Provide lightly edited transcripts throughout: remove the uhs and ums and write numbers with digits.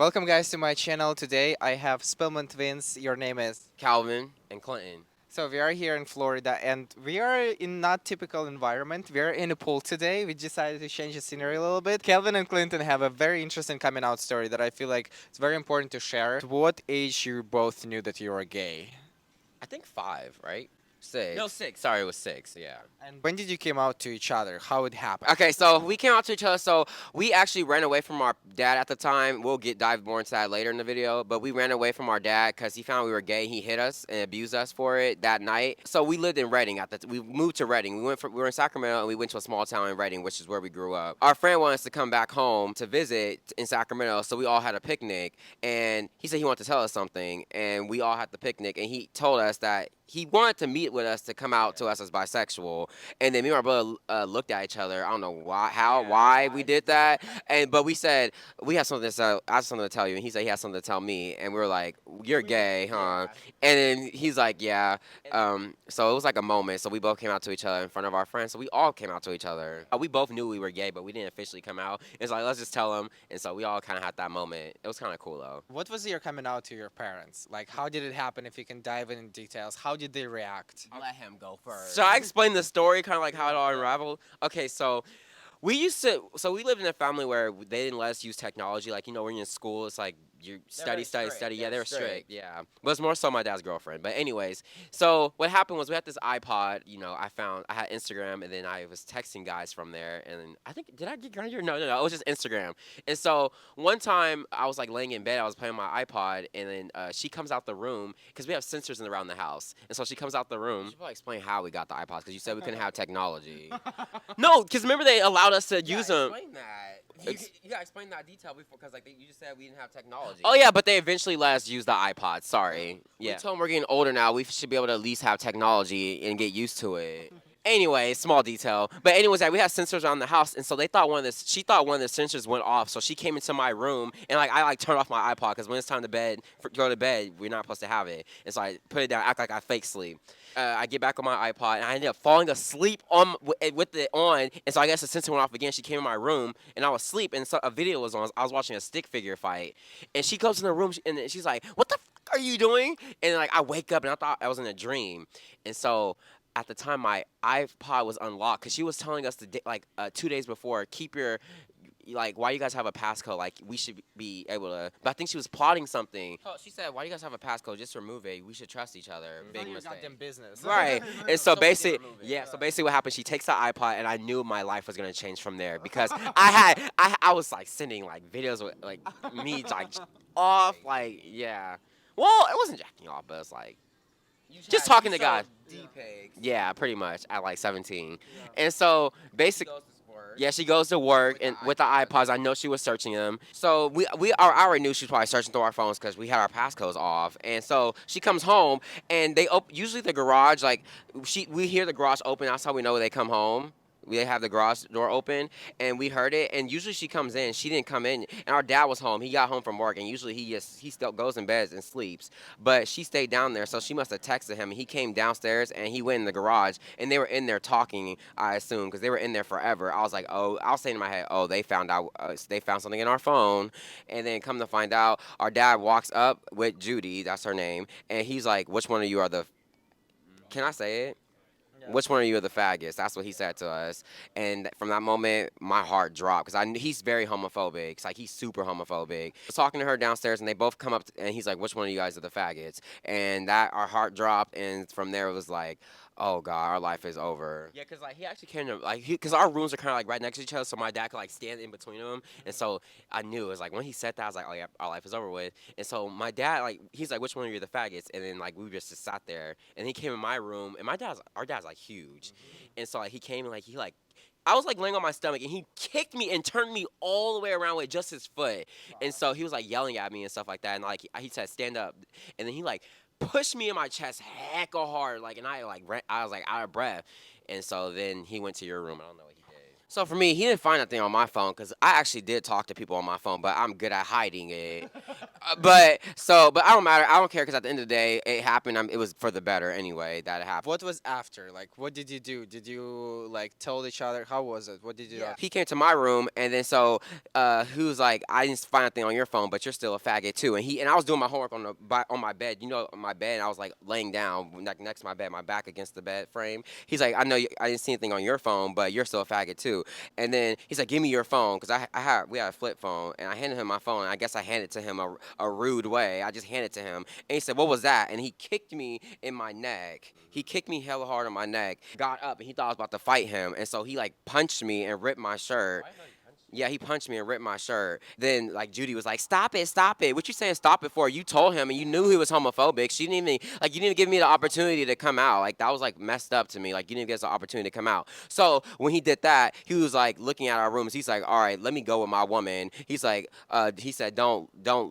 Welcome, guys, to my channel. Today I have Spellman Twins. Your name is. Calvin and Clinton. So we are here in Florida, and we are in not typical environment. We are in a pool today. We decided to change the scenery a little bit. Calvin and Clinton have a very interesting coming out story that I feel like it's very important to share. At what age you both knew that you were gay? I think 5, right? 6. No, No, 6. Sorry, it was 6. Yeah. And when did you came out to each other? How it happened? Okay, so we came out to each other. So we actually ran away from our dad at the time. We'll dive more into that later in the video. But we ran away from our dad because he found we were gay. He hit us and abused us for it that night. So we lived in Redding we moved to Redding. We were in Sacramento and we went to a small town in Redding, which is where we grew up. Our friend wanted us to come back home to visit in Sacramento, so we all had a picnic. And he said he wanted to tell us something, and we all had the picnic. And he told us that he wanted to meet with us to come out to us as bisexual. And then me and my brother looked at each other. I don't know why we did that. But we said we have something to tell. I have something to tell you. And he said he has something to tell me. And we were like, "You're gay, huh?" And then he's like, "Yeah." So it was like a moment. So we both came out to each other in front of our friends. So we all came out to each other. We both knew we were gay, but we didn't officially come out. It's like, let's just tell them. And so we all kind of had that moment. It was kind of cool though. What was your coming out to your parents? Like, how did it happen? If you can dive in details, how did they react? I'll let him go first. Should I explain the story, kind of like how it all unraveled? Okay, so we lived in a family where they didn't let us use technology. Like, when you're in school, it's like you very study. strict. Yeah, They're they were strict. strict. Yeah, but it's more so my dad's girlfriend. But anyways, so what happened was we had this iPod. I had Instagram, and then I was texting guys from there. And then I think, did I get Grindr? No, it was just Instagram. And so one time I was like laying in bed, I was playing my iPod, and then she comes out the room because we have sensors around the house. And so she comes out the room. You should probably explain how we got the iPods because you said we couldn't have technology. No, because remember they allowed us to use them. Explain that. You gotta explain that detail before, because you just said we didn't have technology. Oh yeah, but they eventually let us use the iPod. Sorry. Yeah. We told them we're getting older now. We should be able to at least have technology and get used to it. Anyway, small detail. But anyways, we had sensors around the house, and so she thought one of the sensors went off. So she came into my room, and I turned off my iPod because when it's time to go to bed, we're not supposed to have it. And so I put it down, act like I fake sleep. I get back on my iPod, and I ended up falling asleep with it on. And so I guess the sensor went off again. She came in my room, and I was asleep, and so a video was on. I was watching a stick figure fight, and she goes in the room, and she's like, "What the fuck are you doing?" And I wake up, and I thought I was in a dream, and so at the time my iPod was unlocked because she was telling us 2 days before, keep your why you guys have a passcode? Like, we should be able to. But I think she was plotting something. Oh, she said, "Why do you guys have a passcode? Just remove it. We should trust each other." Big mistake. Goddamn business. Right. And so basically, so basically what happened, she takes the iPod, and I knew my life was gonna change from there because I was like sending like videos with like me like off, like, yeah. Well, it wasn't jacking off, but it's like just talking to God. Yeah, pretty much at like 17. And so basically, yeah, she goes to work and with the iPods. I know she was searching them. So I already knew she was probably searching through our phones because we had our passcodes off. And so she comes home, and usually the garage, like, we hear the garage open. That's how we know they come home. They have the garage door open, and we heard it. And usually she comes in. She didn't come in, and our dad was home. He got home from work, and usually he still goes in bed and sleeps. But she stayed down there, so she must have texted him. And he came downstairs, and he went in the garage, and they were in there talking. I assume because they were in there forever. I was like, oh, I was saying in my head, oh, they found out. They found something in our phone, and then come to find out, our dad walks up with Judy. That's her name, and he's like, which one of you are the? Can I say it? Which one of you are the faggots? That's what he said to us. And from that moment, my heart dropped because he's very homophobic. It's like he's super homophobic. I was talking to her downstairs, and they both come up, and he's like, which one of you guys are the faggots? And that our heart dropped, and from there it was like, oh God, our life is over. Yeah, because he actually came to because our rooms are kind of like right next to each other, so my dad could stand in between them, and so I knew it was like when he said that, I was like, oh yeah, our life is over with. And so my dad he's like, which one of you are the faggots? And then we just sat there, and he came in my room, and our dad's huge, and so he came and I was laying on my stomach, and he kicked me and turned me all the way around with just his foot. And so he was yelling at me and stuff like that, and he said, stand up, and then he pushed me in my chest hecka hard, and I was out of breath. And so then he went to your room. I don't know what he did. So for me, he didn't find nothing on my phone because I actually did talk to people on my phone, but I'm good at hiding it. But I don't matter. I don't care because at the end of the day, it happened. It was for the better anyway that it happened. What was after? Like, what did you do? Did you like told each other? How was it? What did you do Yeah, after? he came to my room, and then he was like, "I didn't find anything on your phone, but you're still a faggot too." And I was doing my homework on my bed, on my bed, and I was like laying down next to my bed, my back against the bed frame. He's like, I didn't see anything on your phone, but you're still a faggot too." And then he's like, "Give me your phone," because we had a flip phone, and I handed him my phone. And I guess I handed it to him a rude way. I just handed it to him, and he said, "What was that?" And he kicked me in my neck. He kicked me hella hard on my neck. Got up, and he thought I was about to fight him, and so he like punched me and ripped my shirt. Yeah, he punched me and ripped my shirt. Then like Judy was like, "Stop it, stop it! What you saying stop it for? You told him and you knew he was homophobic. She didn't even like you didn't give me the opportunity to come out. Like that was like messed up to me. Like you didn't give us the opportunity to come out." So when he did that, he was like looking at our rooms. He's like, "All right, let me go with my woman." He's like, he said, don't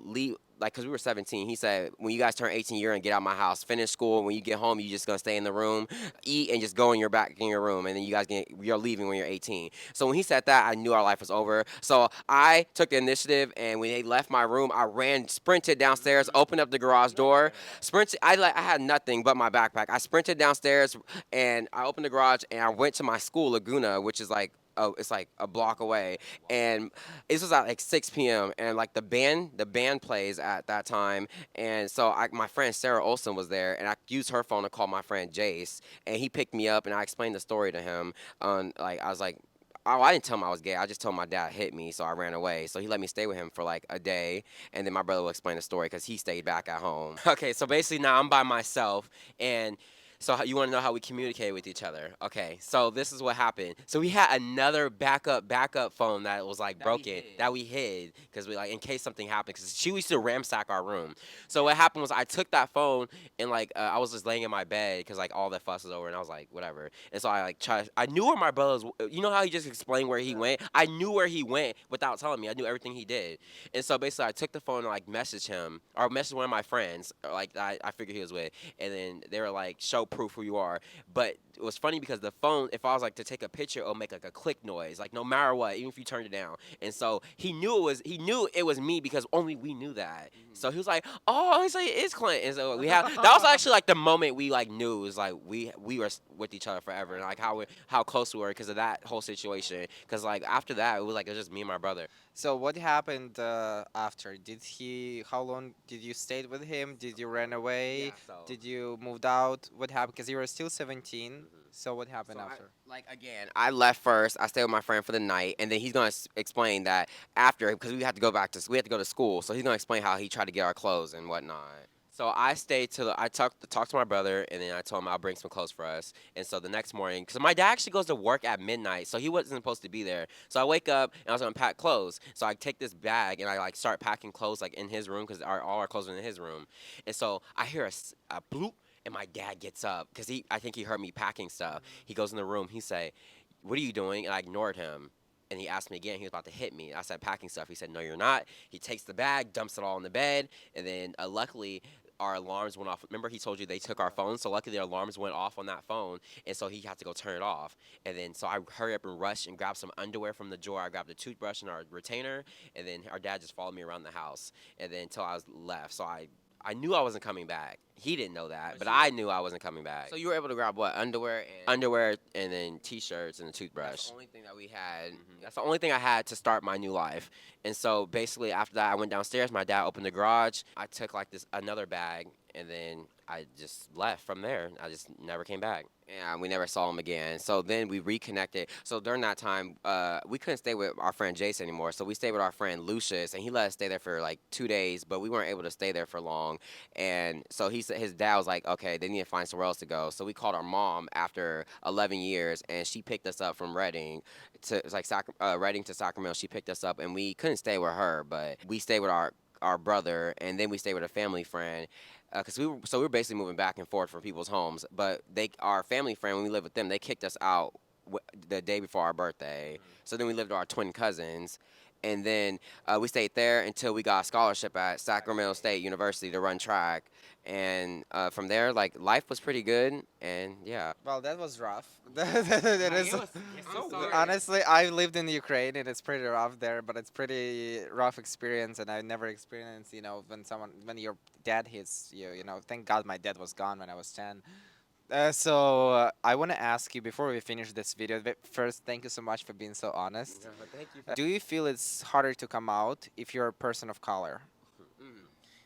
leave." Like, cause we were 17, he said, "When you guys turn 18, you're gonna get out of my house, finish school. When you get home, you just gonna stay in the room, eat, and just go in your back in your room. And then you're leaving when you're 18." So when he said that, I knew our life was over. So I took the initiative, and when they left my room, I ran, sprinted downstairs, opened up the garage door, sprinted. I had nothing but my backpack. I sprinted downstairs, and I opened the garage, and I went to my school, Laguna, which is like. Oh, it's like a block away, and this was at like 6 p.m. and like the band plays at that time, and so my friend Sarah Olson was there, and I used her phone to call my friend Jace, and he picked me up, and I explained the story to him. On like I was like, oh, I didn't tell him I was gay. I just told my dad hit me, so I ran away. So he let me stay with him for like a day, and then my brother will explain the story because he stayed back at home. Okay, so basically now I'm by myself, and so you want to know how we communicate with each other? Okay, so this is what happened. So we had another backup phone that was like broken that we hid because we like in case something happened because she used to ransack our room. So what happened was I took that phone and like I was just laying in my bed because like all the fuss was over and I was like whatever. And so I like I knew where my brother was. You know how he just explained where he went? I knew where he went without telling me. I knew everything he did. And so basically I took the phone and like messaged him or messaged one of my friends or, like I figured he was with, and then they were like show proof who you are. But it was funny because the phone, if I was like to take a picture, it'll make like a click noise, like no matter what, even if you turned it down. And so he knew it was me because only we knew that. So he was like, "Oh, he's like it's Clint." And so we have that was actually like the moment we like knew it was like we were with each other forever, and like how close we were because of that whole situation. Because like after that, it was just me and my brother. So what happened after? Did he? How long did you stayed with him? Did you run away? Yeah. So. Did you moved out? What happened? Because you were still 17. So what happened So after? like again, I left first. I stayed with my friend for the night, and then he's gonna explain that after because we had to go to school. So he's gonna explain how he tried to get our clothes and whatnot. So I stayed till I talked to my brother, and then I told him I'll bring some clothes for us. And so the next morning, because my dad actually goes to work at midnight, so he wasn't supposed to be there. So I wake up and I was gonna pack clothes. So I take this bag and I like start packing clothes like in his room because all our clothes are in his room. And so I hear a bloop, and my dad gets up because I think he heard me packing stuff. He goes in the room. He say, "What are you doing?" And I ignored him. And he asked me again. He was about to hit me. I said, "Packing stuff." He said, "No, you're not." He takes the bag, dumps it all in the bed, and then luckily our alarms went off. Remember, he told you they took our phones, so luckily the alarms went off on that phone, and so he had to go turn it off. And then so I hurry up and rush and grab some underwear from the drawer. I grabbed a toothbrush and our retainer, and then our dad just followed me around the house, and then until I was left. So I knew I wasn't coming back. He didn't know that, but I knew I wasn't coming back. So you were able to grab what? Underwear and then t-shirts and a toothbrush. That's the only thing that we had. That's the only thing I had to start my new life. And so basically after that I went downstairs, my dad opened the garage. I took like this another bag and then I just left from there. I just never came back. And we never saw him again. So then we reconnected. So during that time, we couldn't stay with our friend Jace anymore. So we stayed with our friend Lucius, and he let us stay there for like 2 days, but we weren't able to stay there for long. And so he said his dad was like, "Okay, they need to find somewhere else to go." So we called our mom after 11 years, and she picked us up from Reading to it's like Reading to Sacramento. She picked us up, and we couldn't stay with her, but we stayed with our brother, and then we stayed with a family friend because we were basically moving back and forth from people's homes. But our family friend, when we lived with them, they kicked us out the day before our birthday. So then we lived with our twin cousins, and then we stayed there until we got a scholarship at Sacramento State University to run track. And from there, like life was pretty good, and yeah. Well, that was rough. That is. Honestly, I lived in Ukraine and it's pretty rough there, but it's pretty rough experience, and I never experienced, when your dad hits you. Thank God my dad was gone when I was 10. So I want to ask you before we finish this video. First, thank you so much for being so honest. No, thank you. Do you feel it's harder to come out if you're a person of color?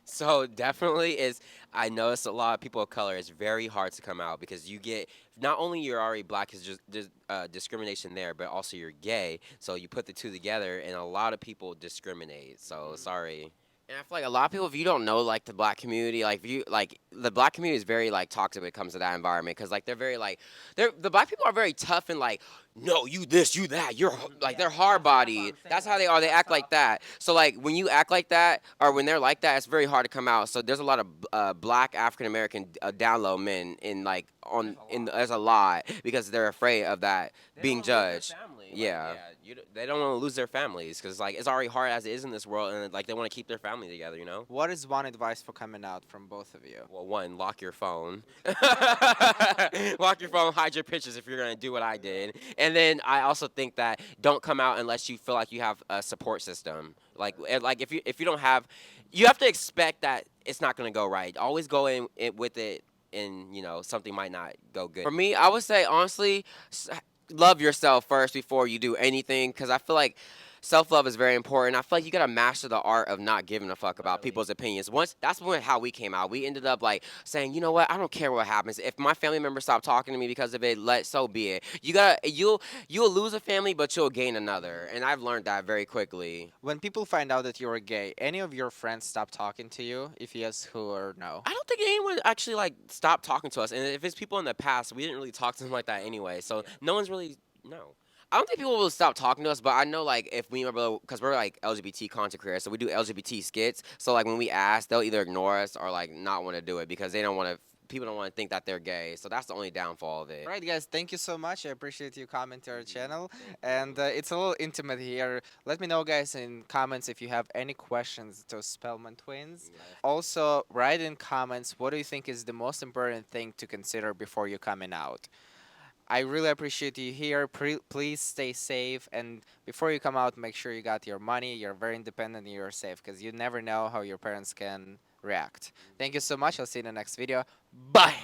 So definitely is. I notice a lot of people of color. It's very hard to come out because you get not only you're already black, is just there's discrimination there, but also you're gay. So you put the two together, and a lot of people discriminate. So sorry. And I feel like a lot of people, if you don't know like the black community, like if you like the black community is very like toxic when it comes to that environment because like they're very like they're the black people are very tough and like no you this you that you're like they're hard bodied. That's how they are. They act like that. So like when you act like that or when they're like that, it's very hard to come out. So there's a lot of black African American down low men in like on in there's a lot because they're afraid of that being judged. Yeah, they don't want to lose their families because like it's already hard as it is in this world, and like they want to keep their family together. You know. What is one advice for coming out from both of you? Well, one, lock your phone. Lock your phone, hide your pictures if you're gonna do what I did. And then I also think that don't come out unless you feel like you have a support system. Like if you don't have, you have to expect that it's not gonna go right. Always go in it with it, and something might not go good. For me, I would say honestly, love yourself first before you do anything, because I feel like self love is very important. I feel like you gotta master the art of not giving a fuck about people's opinions. Once that's how we came out. We ended up like saying, you know what, I don't care what happens. If my family members stop talking to me because of it, so be it. You'll lose a family, but you'll gain another. And I've learned that very quickly. When people find out that you're gay, any of your friends stop talking to you? If yes, who or no? I don't think anyone actually like stopped talking to us. And if it's people in the past, we didn't really talk to them like that anyway. So no one's really no. I don't think people will stop talking to us, but I know like if we remember because we're like LGBT content creators, so we do LGBT skits. So like when we ask, they'll either ignore us or like not want to do it because they don't want to. People don't want to think that they're gay. So that's the only downfall of it. All right, guys, thank you so much. I appreciate you coming to our channel. And it's a little intimate here. Let me know, guys, in comments if you have any questions to Spellman Twins. Also, write in comments what do you think is the most important thing to consider before you coming out. I really appreciate you here. Please stay safe. And before you come out, make sure you got your money. You're very independent and you're safe because you never know how your parents can react. Thank you so much. I'll see you in the next video. Bye.